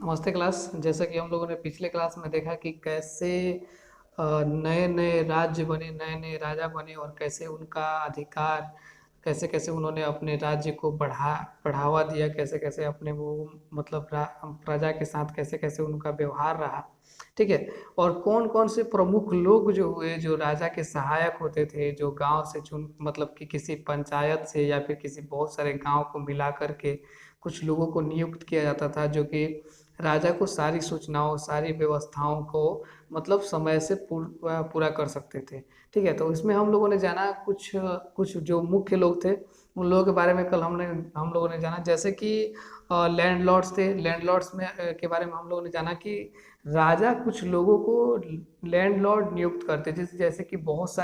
नमस्ते क्लास। जैसा कि हम लोगों ने पिछले क्लास में देखा कि कैसे नए नए राज्य बने, नए नए राजा बने और कैसे उनका अधिकार, कैसे कैसे उन्होंने अपने राज्य को बढ़ावा दिया, कैसे कैसे अपने वो मतलब प्रजा के साथ कैसे कैसे उनका व्यवहार रहा। ठीक है। और कौन कौन से प्रमुख लोग जो हुए, जो राजा के सहायक होते थे, जो गांव से चुन मतलब कि किसी पंचायत से या फिर किसी बहुत सारे गांव को मिला करके कुछ लोगों को नियुक्त किया जाता था, जो कि राजा को सारी सूचनाओं, सारी व्यवस्थाओं को मतलब समय से पूरा कर सकते थे। ठीक है। तो इसमें हम लोगों ने जाना कुछ कुछ जो मुख्य लोग थे उन लोगों के बारे में। कल हम लोगों ने जाना जैसे कि लैंडलॉर्ड्स थे। लैंडलॉर्ड्स में के बारे में हम लोगों ने जाना कि राजा कुछ लोगों को लैंडलॉर्ड नियुक्त करते, जैसे कि बहुत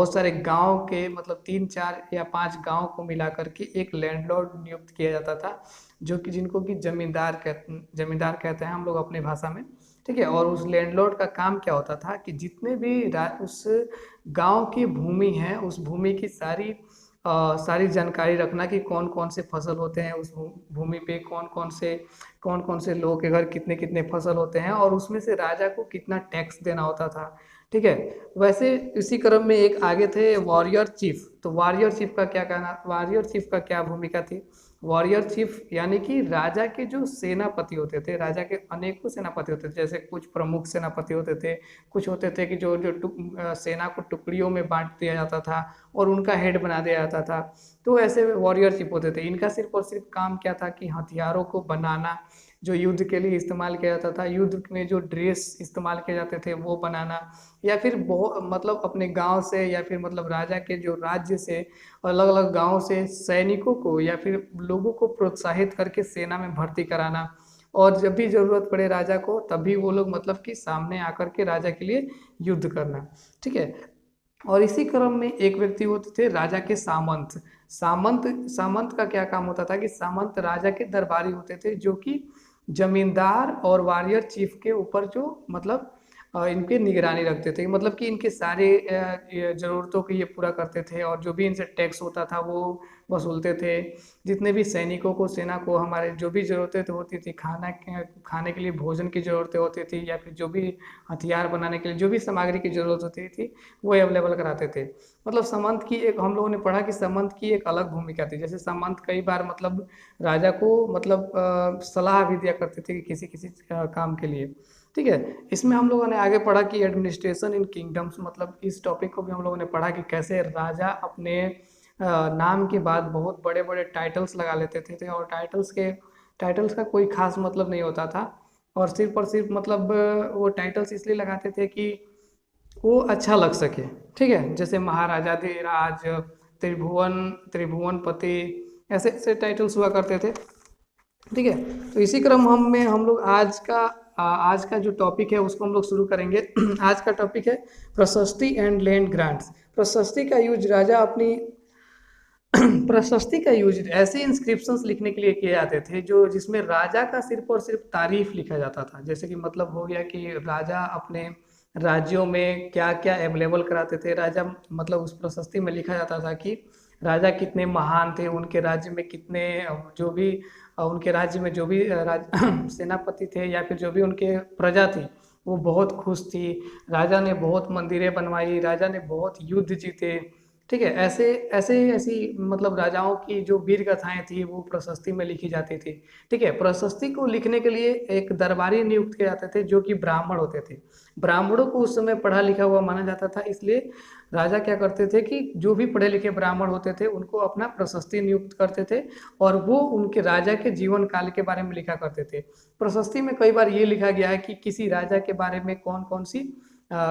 सारे गांव के मतलब 3 4 या 5 गांव को मिला करके एक लैंडलॉर्ड नियुक्त किया जाता था, जो कि जिनको कि जमींदार कहते हैं हम लोग अपनी भाषा में। ठीक है। और उस लैंडलॉर्ड का काम क्या होता था कि जितने भी उस गांव की भूमि है, उस भूमि की सारी जानकारी रखना कि कौन कौन से फसल होते हैं उस भूमि पे, कौन कौन से लोगों के घर कितने कितने फसल होते हैं, और उसमें से राजा को कितना टैक्स देना होता था। ठीक है। वैसे इसी क्रम में एक आगे थे वॉरियर चीफ। तो वॉरियर चीफ का क्या भूमिका थी? वॉरियर चीफ यानी कि राजा के जो सेनापति होते थे, राजा के अनेकों सेनापति होते थे। जैसे कुछ प्रमुख सेनापति होते थे, कुछ होते थे कि जो जो सेना को टुकड़ियों में बांट दिया जाता था और उनका हेड बना दिया जाता था। तो ऐसे वॉरियर चिप होते थे। इनका सिर्फ और सिर्फ काम क्या था कि हथियारों को बनाना, जो युद्ध के लिए इस्तेमाल किया जाता था, युद्ध में जो ड्रेस इस्तेमाल किए जाते थे वो बनाना, या फिर बहुत मतलब अपने गांव से या फिर मतलब राजा के जो राज्य से अलग अलग गांव से सैनिकों को या फिर लोगों को प्रोत्साहित करके सेना में भर्ती कराना। और जब भी जरूरत पड़े राजा को, तभी वो लोग मतलब कि सामने आकर के राजा के लिए युद्ध करना। ठीक है। और इसी क्रम में एक व्यक्ति होते थे राजा के सामंत। सामंत सामंत का क्या काम होता था कि सामंत राजा के दरबारी होते थे, जो कि जमींदार और वारियर चीफ के ऊपर जो मतलब इनकी निगरानी रखते थे, मतलब कि इनके सारे ये जरूरतों को ये पूरा करते थे, और जो भी इनसे टैक्स होता था वो वसूलते थे। जितने भी सैनिकों को, सेना को हमारे जो भी ज़रूरतें तो होती थी, खाने के लिए भोजन की ज़रूरतें होती थी, या फिर जो भी हथियार बनाने के लिए जो भी सामग्री की ज़रूरत होती थी वो अवेलेबल कराते थे। मतलब सामंत की एक, हम लोगों ने पढ़ा कि सामंत की एक अलग भूमिका थी। जैसे सामंत कई बार मतलब राजा को मतलब सलाह भी दिया करते थे कि किसी किसी काम के लिए। ठीक है। इसमें हम लोगों ने आगे पढ़ा कि एडमिनिस्ट्रेशन इन किंगडम्स, मतलब इस टॉपिक को भी हम लोगों ने पढ़ा कि कैसे राजा अपने नाम के बाद बहुत बड़े बड़े टाइटल्स लगा लेते थे, और टाइटल्स का कोई खास मतलब नहीं होता था, और सिर्फ मतलब वो टाइटल्स इसलिए लगाते थे कि वो अच्छा लग सके। ठीक है। जैसे महाराजा धीराज, त्रिभुवन त्रिभुवनपति, ऐसे ऐसे टाइटल्स हुआ करते थे। ठीक है। तो इसी क्रम हम लोग आज का जो टॉपिक है उसको हम लोग शुरू करेंगे। आज का टॉपिक है प्रशस्ति एंड लैंड ग्रांट्स। प्रशस्ति का यूज राजा अपनी प्रशस्ति का यूज ऐसे इंस्क्रिप्शंस लिखने के लिए किए जाते थे जो जिसमें राजा का सिर्फ और सिर्फ तारीफ लिखा जाता था। जैसे कि मतलब हो गया कि राजा अपने राज्यों में क्या क्या अवेलेबल कराते थे, राजा मतलब उस प्रशस्ति में लिखा जाता था कि राजा कितने महान थे, उनके राज्य में कितने जो भी उनके राज्य में जो भी सेनापति थे या फिर जो भी उनके प्रजा थी वो बहुत खुश थी। राजा ने बहुत मंदिरें बनवाई, राजा ने बहुत युद्ध जीते। ठीक है। ऐसे ऐसे ऐसी मतलब राजाओं की जो वीर गाथाएं थी वो प्रशस्ति में लिखी जाती थी। ठीक है। प्रशस्ति को लिखने के लिए एक दरबारी नियुक्त किए जाते थे, जो कि ब्राह्मण होते थे। ब्राह्मणों को उस समय पढ़ा लिखा हुआ माना जाता था, इसलिए राजा क्या करते थे कि जो भी पढ़े लिखे ब्राह्मण होते थे उनको अपना प्रशस्ति नियुक्त करते थे, और वो उनके राजा के जीवन काल के बारे में लिखा करते थे। प्रशस्ति में कई बार ये लिखा गया है कि किसी राजा के बारे में कौन कौन सी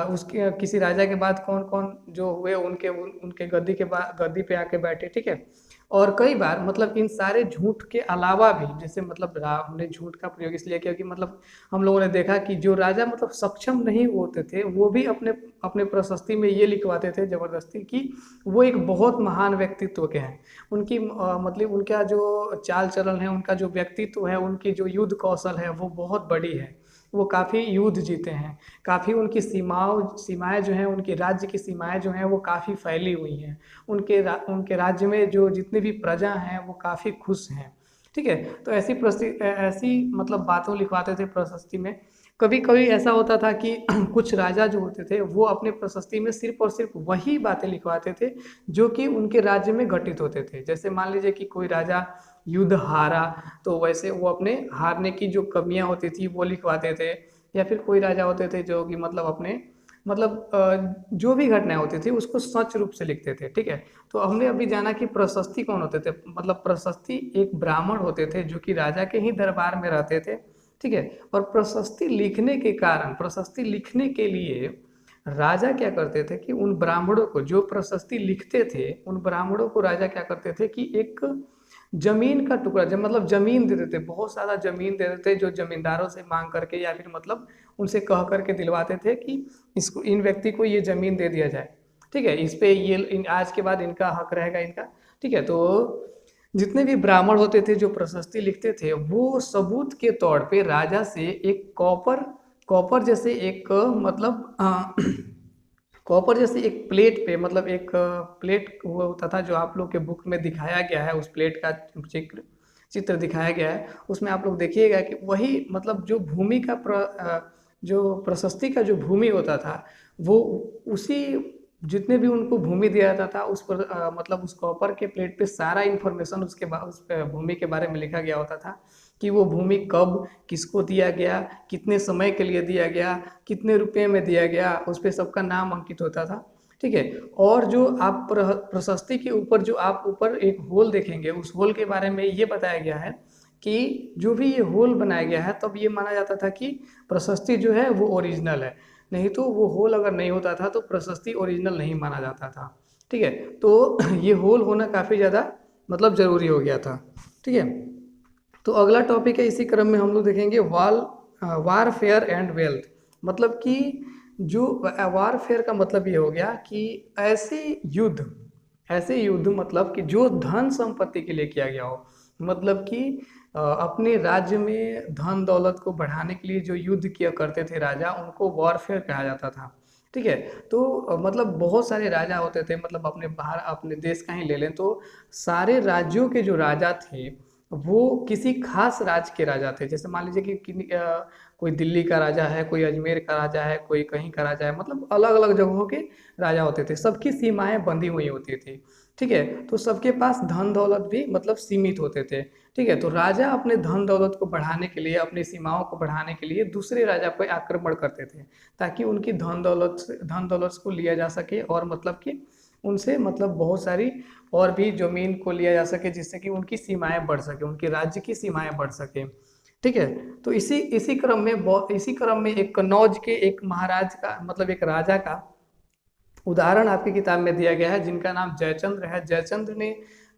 उसके किसी राजा के बाद कौन कौन जो हुए उनके गद्दी पे आके बैठे। ठीक है। और कई बार मतलब इन सारे झूठ के अलावा भी, जैसे मतलब हमने झूठ का प्रयोग इसलिए किया कि मतलब हम लोगों ने देखा कि जो राजा मतलब सक्षम नहीं होते थे वो भी अपने अपने प्रशस्ति में ये लिखवाते थे जबरदस्ती कि वो एक बहुत महान व्यक्तित्व के हैं। उनकी मतलब उनका जो चाल चलन है, उनका जो व्यक्तित्व है, उनकी जो युद्ध कौशल है वो बहुत बड़ी है। वो काफ़ी युद्ध जीते हैं, काफ़ी उनकी सीमाएं जो हैं, उनके राज्य की सीमाएं जो हैं वो काफ़ी फैली हुई हैं। उनके राज्य में जो जितनी भी प्रजा हैं वो काफ़ी खुश हैं। ठीक है। तो ऐसी मतलब बातों लिखवाते थे प्रशस्ति में। कभी कभी ऐसा होता था कि कुछ राजा जो होते थे वो अपने प्रशस्ति में सिर्फ और सिर्फ वही बातें लिखवाते थे जो कि उनके राज्य में घटित होते थे। जैसे मान लीजिए कि कोई राजा युद्ध हारा, तो वैसे वो अपने हारने की जो कमियां होती थी वो लिखवाते थे। या फिर कोई राजा होते थे जो कि मतलब अपने मतलब जो भी घटनाएं होती थी उसको सच रूप से लिखते थे। ठीक है। तो हमने अभी जाना कि प्रशस्ति कौन होते थे। मतलब प्रशस्ति एक ब्राह्मण होते थे जो कि राजा के ही दरबार में रहते थे। ठीक है। और प्रशस्ति लिखने के कारण, प्रशस्ति लिखने के लिए राजा क्या करते थे कि उन ब्राह्मणों को, जो प्रशस्ति लिखते थे उन ब्राह्मणों को राजा क्या करते थे कि एक जमीन का टुकड़ा, जब मतलब जमीन दे देते, बहुत सारा जमीन दे देते, जो जमींदारों से मांग करके या फिर मतलब उनसे कह करके दिलवाते थे कि इसको, इन व्यक्ति को ये जमीन दे दिया जाए। ठीक है। इस पे आज के बाद इनका हक रहेगा इनका। ठीक है। तो जितने भी ब्राह्मण होते थे जो प्रशस्ति लिखते थे वो सबूत के तौर पे राजा से एक कॉपर कॉपर जैसे एक मतलब कॉपर जैसे एक प्लेट पे, मतलब एक प्लेट हुआ होता था जो आप लोग के बुक में दिखाया गया है, उस प्लेट का चित्र चित्र दिखाया गया है। उसमें आप लोग देखिएगा कि वही मतलब जो भूमि का जो प्रशस्ति का जो भूमि होता था वो उसी, जितने भी उनको भूमि दिया जाता था उस पर मतलब उस कॉपर के प्लेट पे सारा इन्फॉर्मेशन उस भूमि के बारे में लिखा गया होता था कि वो भूमि कब किसको दिया गया, कितने समय के लिए दिया गया, कितने रुपए में दिया गया, उस पर सबका नाम अंकित होता था। ठीक है। और जो आप प्रशस्ति के ऊपर जो आप ऊपर एक होल देखेंगे, उस होल के बारे में ये बताया गया है कि जो भी ये होल बनाया गया है तब ये माना जाता था कि प्रशस्ति जो है वो ओरिजिनल है। नहीं तो वो होल अगर नहीं होता था तो प्रशस्ति ओरिजिनल नहीं माना जाता था। ठीक है। तो ये होल होना काफ़ी ज़्यादा मतलब ज़रूरी हो गया था। ठीक है। तो अगला टॉपिक है, इसी क्रम में हम लोग देखेंगे वारफेयर एंड वेल्थ। मतलब कि जो वारफेयर का मतलब ये हो गया कि ऐसे युद्ध मतलब कि जो धन संपत्ति के लिए किया गया हो। मतलब कि अपने राज्य में धन दौलत को बढ़ाने के लिए जो युद्ध किया करते थे राजा, उनको वॉरफेयर कहा जाता था। ठीक है। तो मतलब बहुत सारे राजा होते थे, मतलब अपने बाहर अपने देश का ही ले लें तो सारे राज्यों के जो राजा थे वो किसी खास राज्य के राजा थे। जैसे मान लीजिए कि कोई दिल्ली का राजा है, कोई अजमेर का राजा है, कोई कहीं का राजा है, मतलब अलग अलग जगहों के राजा होते थे, सबकी सीमाएं बंधी हुई होती थी। ठीक है। तो सबके पास धन दौलत भी मतलब सीमित होते थे। ठीक है। तो राजा अपने धन दौलत को बढ़ाने के लिए, अपनी सीमाओं को बढ़ाने के लिए दूसरे राजा पर आक्रमण करते थे ताकि उनकी धन दौलत को लिया जा सके और मतलब कि उनसे मतलब बहुत सारी और भी जमीन को लिया जा सके जिससे कि उनकी सीमाएं बढ़ सके, उनके राज्य की सीमाएं बढ़ सके। ठीक है। तो इसी क्रम में एक कन्नौज के एक महाराज का मतलब एक राजा का उदाहरण आपकी किताब में दिया गया है जिनका नाम जयचंद्र है।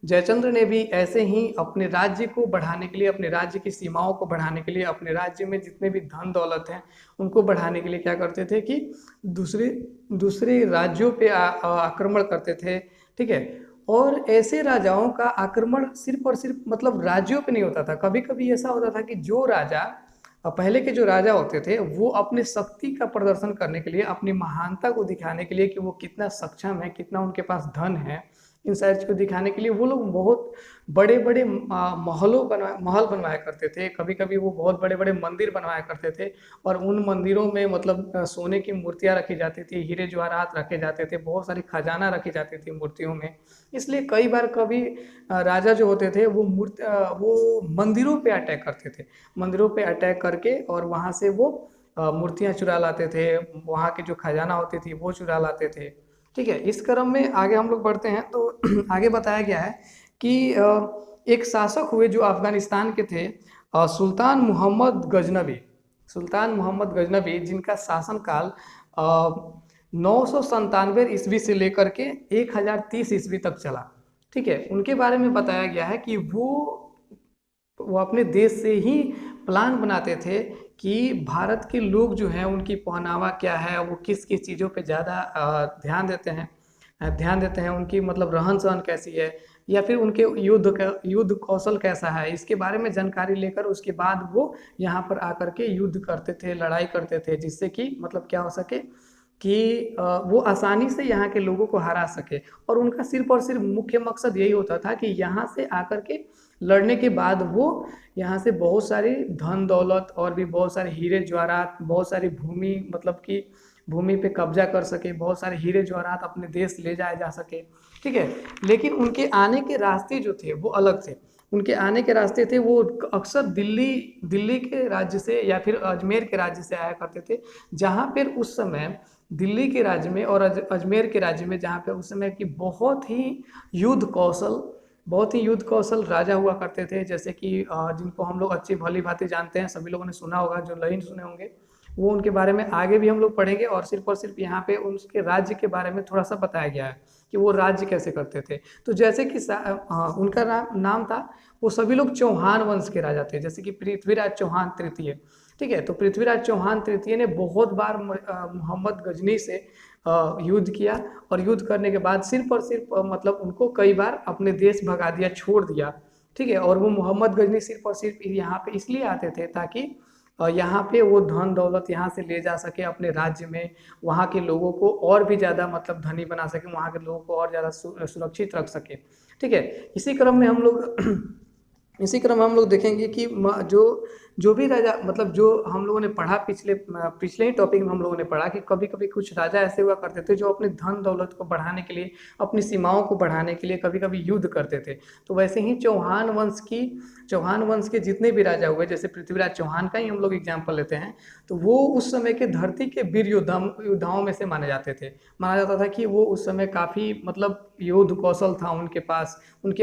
जयचंद्र ने भी ऐसे ही अपने राज्य को बढ़ाने के लिए, अपने राज्य की सीमाओं को बढ़ाने के लिए, अपने राज्य में जितने भी धन दौलत हैं उनको बढ़ाने के लिए क्या करते थे कि दूसरे दूसरे राज्यों पे आक्रमण करते थे। ठीक है। और ऐसे राजाओं का आक्रमण सिर्फ और सिर्फ मतलब राज्यों पे नहीं होता था। कभी कभी ऐसा होता था कि जो राजा पहले के जो राजा होते थे वो अपने शक्ति का प्रदर्शन करने के लिए, अपनी महानता को दिखाने के लिए कि वो कितना सक्षम है, कितना उनके पास धन है, इन सारी चीज़ को दिखाने के लिए वो लोग बहुत बड़े बड़े महल बनवाया करते थे। कभी कभी वो बहुत बड़े बड़े मंदिर बनवाया करते थे और उन मंदिरों में मतलब सोने की मूर्तियाँ रखी जाती थी, हीरे जवाहरात रखे जाते थे, बहुत सारी खजाना रखी जाती थी मूर्तियों में। इसलिए कई बार कभी राजा जो होते थे वो मंदिरों पे अटैक करते थे, मंदिरों पे अटैक करके और वहाँ से वो मूर्तियाँ चुरा लाते थे, वहाँ की जो खजाना होती थी वो चुरा लाते थे। ठीक है। इस क्रम में आगे हम लोग बढ़ते हैं तो आगे बताया गया है कि एक शासक हुए जो अफगानिस्तान के थे, सुल्तान मोहम्मद गजनबी जिनका शासनकाल 997 ईस्वी से लेकर के 1030 ईस्वी तक चला। ठीक है। उनके बारे में बताया गया है कि वो अपने देश से ही प्लान बनाते थे कि भारत के लोग जो हैं उनकी पहनावा क्या है, वो किस किस चीज़ों पे ज़्यादा ध्यान देते हैं, उनकी मतलब रहन सहन कैसी है, या फिर उनके युद्ध कौशल कैसा है, इसके बारे में जानकारी लेकर उसके बाद वो यहाँ पर आकर के युद्ध करते थे, लड़ाई करते थे, जिससे कि मतलब क्या हो सके कि वो आसानी से यहाँ के लोगों को हरा सके। और उनका सिर्फ और सिर्फ मुख्य मकसद यही होता था कि यहाँ से आकर के लड़ने के बाद वो यहाँ से बहुत सारी धन दौलत और भी बहुत सारे हीरे जवाहरात, बहुत सारी भूमि, मतलब कि भूमि पे कब्जा कर सके, बहुत सारे हीरे जवाहरात अपने देश ले जाए जा सके, ठीक है। लेकिन उनके आने के रास्ते जो थे वो अलग थे। उनके आने के रास्ते थे वो अक्सर दिल्ली दिल्ली के राज्य से या फिर अजमेर के राज्य से आया करते थे, जहाँ पर उस समय दिल्ली के राज्य में और अजमेर के राज्य में, जहाँ पे उस समय की बहुत ही युद्ध कौशल राजा हुआ करते थे, जैसे कि जिनको हम लोग अच्छी भली भांति जानते हैं, सभी लोगों ने सुना होगा, जो नहीं सुने होंगे वो उनके बारे में आगे भी हम लोग पढ़ेंगे। और सिर्फ यहाँ पे उसके राज्य के बारे में थोड़ा सा बताया गया है कि वो राज्य कैसे करते थे। तो जैसे कि उनका नाम था, वो सभी लोग चौहान वंश के राजा थे, जैसे कि पृथ्वीराज चौहान तृतीय, ठीक है। तो पृथ्वीराज चौहान तृतीय ने बहुत बार मोहम्मद गजनी से युद्ध किया, और युद्ध करने के बाद सिर्फ और सिर्फ मतलब उनको कई बार अपने देश भगा दिया, छोड़ दिया, ठीक है। और वो मोहम्मद गजनी सिर्फ और सिर्फ यहाँ पे इसलिए आते थे ताकि यहाँ पे वो धन दौलत यहाँ से ले जा सके अपने राज्य में, वहाँ के लोगों को और भी ज़्यादा मतलब धनी बना सके, वहाँ के लोगों को और ज़्यादा सुरक्षित रख सके, ठीक है। इसी क्रम में हम लोग देखेंगे कि जो भी राजा, मतलब जो हम लोगों ने पढ़ा पिछले ही टॉपिक में हम लोगों ने पढ़ा कि कभी कभी कुछ राजा ऐसे हुआ करते थे जो अपने धन दौलत को बढ़ाने के लिए, अपनी सीमाओं को बढ़ाने के लिए कभी कभी युद्ध करते थे। तो वैसे ही चौहान वंश के जितने भी राजा हुए, जैसे पृथ्वीराज चौहान का ही हम लोग एग्जाम्पल लेते हैं, तो वो उस समय के धरती के वीर योद्धाओं में से माने जाते थे। माना जाता था कि वो उस समय काफ़ी मतलब युद्ध कौशल था उनके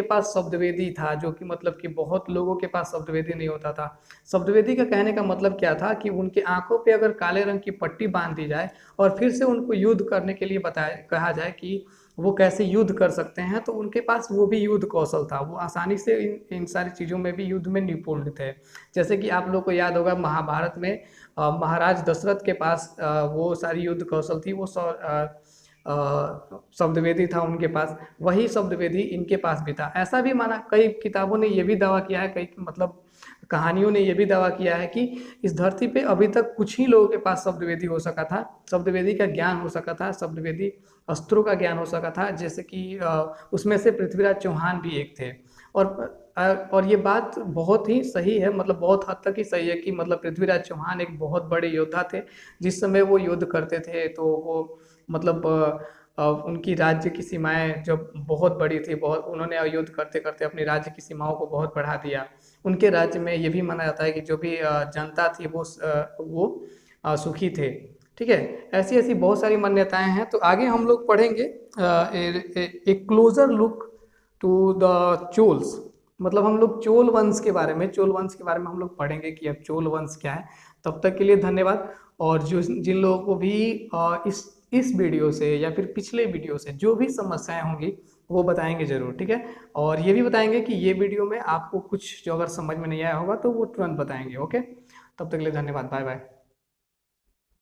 पास शब्दवेदी था, जो कि मतलब कि बहुत लोगों के पास शब्दवेदी नहीं होता था। शब्दवेदी का कहने का मतलब क्या था कि उनके आंखों पे अगर काले रंग की पट्टी बांध दी जाए और फिर से उनको युद्ध करने के लिए कहा जाए कि वो कैसे युद्ध कर सकते हैं, तो उनके पास वो भी युद्ध कौशल था, वो आसानी से इन सारी चीज़ों में भी युद्ध में निपुण थे। जैसे कि आप लोग को याद होगा महाभारत में महाराज दशरथ के पास वो सारी युद्ध कौशल थी, वो शब्दवेदी था उनके पास, वही शब्दवेदी इनके पास भी था। ऐसा भी माना, कई किताबों ने ये भी दावा किया है, कई मतलब कहानियों ने ये भी दावा किया है कि इस धरती पे अभी तक कुछ ही लोगों के पास शब्दवेदी हो सका था, शब्दवेदी का ज्ञान हो सका था, शब्दवेदी अस्त्रों का ज्ञान हो सका था, जैसे कि उसमें से पृथ्वीराज चौहान भी एक थे। और ये बात बहुत ही सही है, मतलब बहुत हद तक ही सही है कि मतलब पृथ्वीराज चौहान एक बहुत बड़े योद्धा थे। जिस समय वो युद्ध करते थे तो वो मतलब उनकी राज्य की सीमाएं जब बहुत बड़ी थी, बहुत उन्होंने युद्ध करते करते अपनी राज्य की सीमाओं को बहुत बढ़ा दिया। उनके राज्य में ये भी माना जाता है कि जो भी जनता थी वो सुखी थे, ठीक है। ऐसी ऐसी बहुत सारी मान्यताएं हैं। तो आगे हम लोग पढ़ेंगे a closer look to the Cholas, मतलब हम लोग चोल वंश के बारे में हम लोग पढ़ेंगे कि अब चोल वंश क्या है। तब तक के लिए धन्यवाद। और जो जिन लोगों को भी इस वीडियो से या फिर पिछले वीडियो से जो भी समस्याएं होंगी वो बताएंगे जरूर, ठीक है। और ये भी बताएंगे कि ये वीडियो में आपको कुछ जो अगर समझ में नहीं आया होगा तो वो तुरंत बताएंगे, ओके। तब तक के लिए धन्यवाद, बाय बाय।